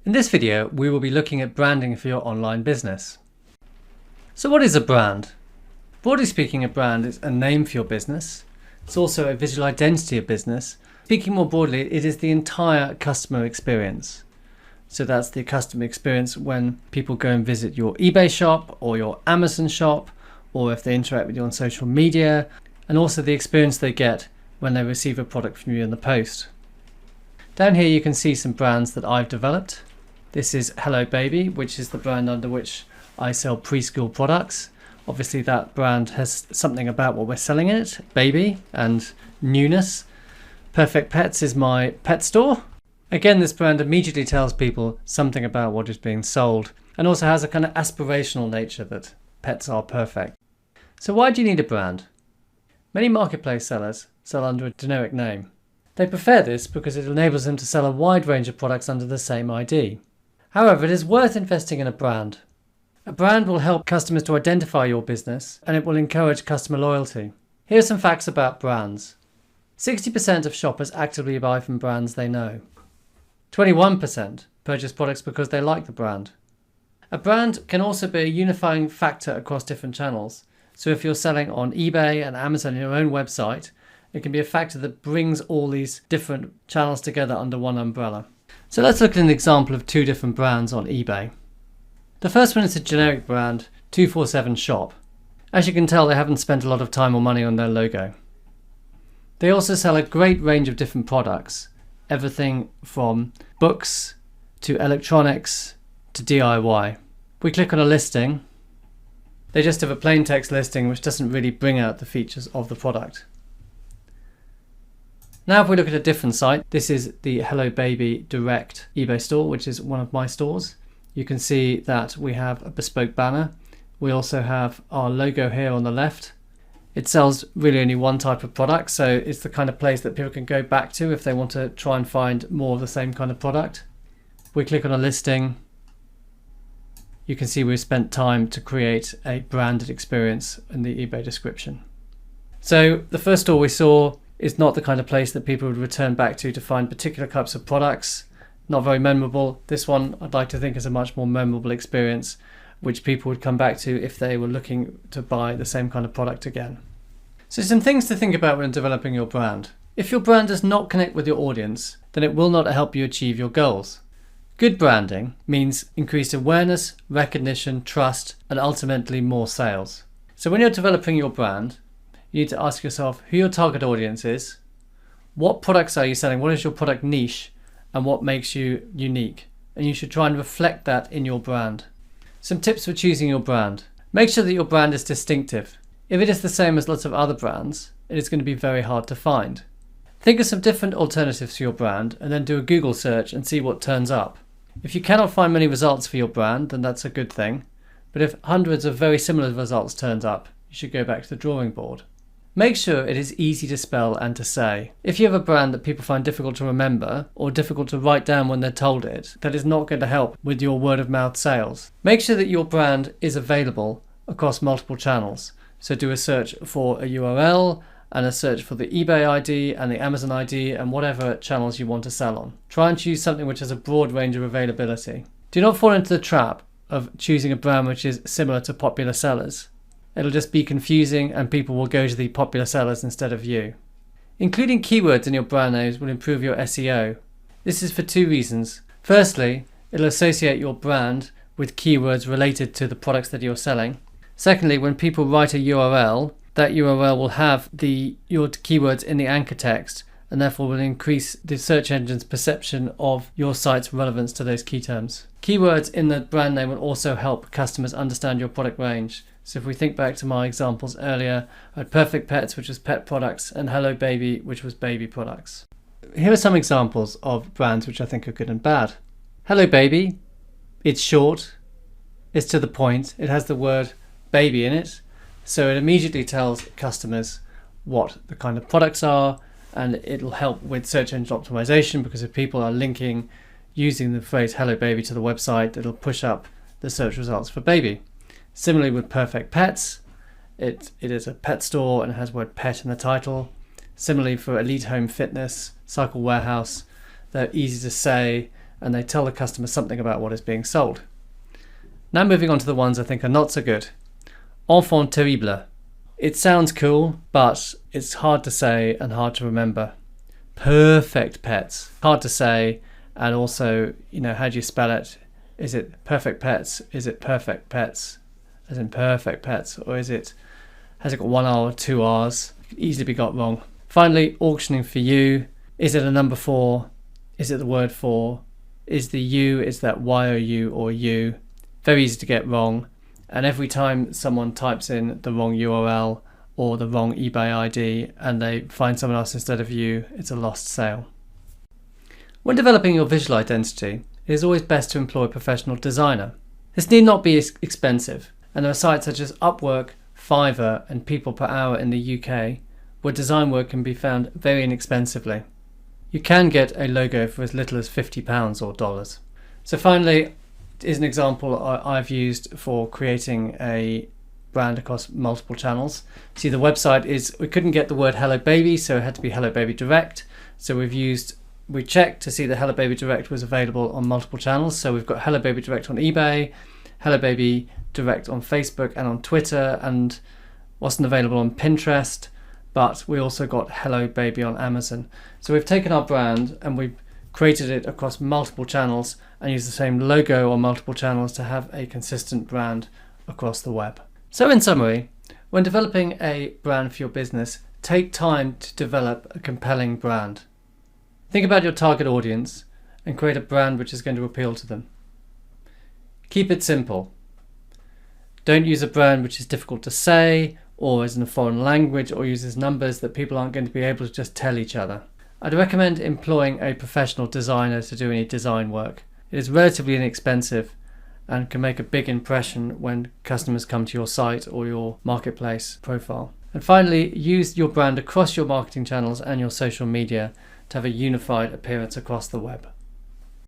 In this video, we will be looking at branding for your online business. So what is a brand? Broadly speaking, a brand is a name for your business. It's also a visual identity of business. Speaking more broadly, it is the entire customer experience. So that's the customer experience when people go and visit your eBay shop or your Amazon shop, or if they interact with you on social media, and also the experience they get when they receive a product from you in the post. Down here you can see some brands that I've developed. This is Hello Baby, which is the brand under which I sell preschool products. Obviously that brand has something about what we're selling in it, baby and newness. Perfect Pets is my pet store. Again, this brand immediately tells people something about what is being sold and also has a kind of aspirational nature that pets are perfect. So why do you need a brand? Many marketplace sellers sell under a generic name. They prefer this because it enables them to sell a wide range of products under the same ID. However, it is worth investing in a brand. A brand will help customers to identify your business and it will encourage customer loyalty. Here are some facts about brands. 60% of shoppers actively buy from brands they know. 21% purchase products because they like the brand. A brand can also be a unifying factor across different channels. So if you're selling on eBay and Amazon on your own website, it can be a factor that brings all these different channels together under one umbrella. So let's look at an example of two different brands on eBay. The first one is a generic brand, 247 Shop. As you can tell, they haven't spent a lot of time or money on their logo. They also sell a great range of different products, everything from books to electronics to DIY. We click on a listing. They just have a plain text listing which doesn't really bring out the features of the product. Now if we look at a different site, this is the Hello Baby Direct eBay store, which is one of my stores. You can see that we have a bespoke banner. We also have our logo here on the left. It sells really only one type of product, so it's the kind of place that people can go back to if they want to try and find more of the same kind of product. We click on a listing. You can see we've spent time to create a branded experience in the eBay description. So the first store we saw is not the kind of place that people would return back to find particular types of products. Not very memorable. This one I'd like to think is a much more memorable experience which people would come back to if they were looking to buy the same kind of product again. So some things to think about when developing your brand. If your brand does not connect with your audience, then it will not help you achieve your goals. Good branding means increased awareness, recognition, trust, and ultimately more sales. So when you're developing your brand, you need to ask yourself who your target audience is, what products are you selling, what is your product niche, and what makes you unique. And you should try and reflect that in your brand. Some tips for choosing your brand. Make sure that your brand is distinctive. If it is the same as lots of other brands, it is going to be very hard to find. Think of some different alternatives to your brand and then do a Google search and see what turns up. If you cannot find many results for your brand, then that's a good thing. But if hundreds of very similar results turns up, you should go back to the drawing board. Make sure it is easy to spell and to say. If you have a brand that people find difficult to remember or difficult to write down when they're told it, that is not going to help with your word of mouth sales. Make sure that your brand is available across multiple channels. So do a search for a URL and a search for the eBay ID and the Amazon ID and whatever channels you want to sell on. Try and choose something which has a broad range of availability. Do not fall into the trap of choosing a brand which is similar to popular sellers. It'll just be confusing and people will go to the popular sellers instead of you. Including keywords in your brand names will improve your SEO. This is for two reasons. Firstly, it'll associate your brand with keywords related to the products that you're selling. Secondly, when people write a URL, that URL will have your keywords in the anchor text and therefore will increase the search engine's perception of your site's relevance to those key terms. Keywords in the brand name will also help customers understand your product range. So if we think back to my examples earlier, I had Perfect Pets, which was pet products, and Hello Baby, which was baby products. Here are some examples of brands which I think are good and bad. Hello Baby, it's short, it's to the point, it has the word baby in it, so it immediately tells customers what the kind of products are, and it'll help with search engine optimization because if people are linking using the phrase Hello Baby to the website, it'll push up the search results for baby. Similarly with Perfect Pets, it is a pet store and it has the word pet in the title. Similarly for Elite Home Fitness, Cycle Warehouse, they're easy to say and they tell the customer something about what is being sold. Now moving on to the ones I think are not so good. Enfant terrible. It sounds cool, but it's hard to say and hard to remember. Perfect pets. Hard to say, and also, how do you spell it? Is it perfect pets? Is it perfect pets? As in perfect pets? Or has it got 1 R or 2 R's? It could easily be got wrong. Finally, auctioning for you. Is it a number 4? Is it the word for? Is the U, is that YOU or U? Very easy to get wrong. And every time someone types in the wrong URL or the wrong eBay ID and they find someone else instead of you, it's a lost sale. When developing your visual identity, it is always best to employ a professional designer. This need not be expensive, and there are sites such as Upwork, Fiverr and People Per Hour in the UK where design work can be found very inexpensively. You can get a logo for as little as £50 or dollars. So finally, is an example I've used for creating a brand across multiple channels. See, the website we couldn't get the word Hello Baby, so it had to be Hello Baby Direct. So we checked to see that Hello Baby Direct was available on multiple channels. So we've got Hello Baby Direct on eBay, Hello Baby Direct on Facebook and on Twitter, and wasn't available on Pinterest, but we also got Hello Baby on Amazon. So we've taken our brand and we've created it across multiple channels and used the same logo on multiple channels to have a consistent brand across the web. So in summary, when developing a brand for your business, take time to develop a compelling brand. Think about your target audience and create a brand which is going to appeal to them. Keep it simple. Don't use a brand which is difficult to say or is in a foreign language or uses numbers that people aren't going to be able to just tell each other. I'd recommend employing a professional designer to do any design work. It is relatively inexpensive and can make a big impression when customers come to your site or your marketplace profile. And finally, use your brand across your marketing channels and your social media to have a unified appearance across the web.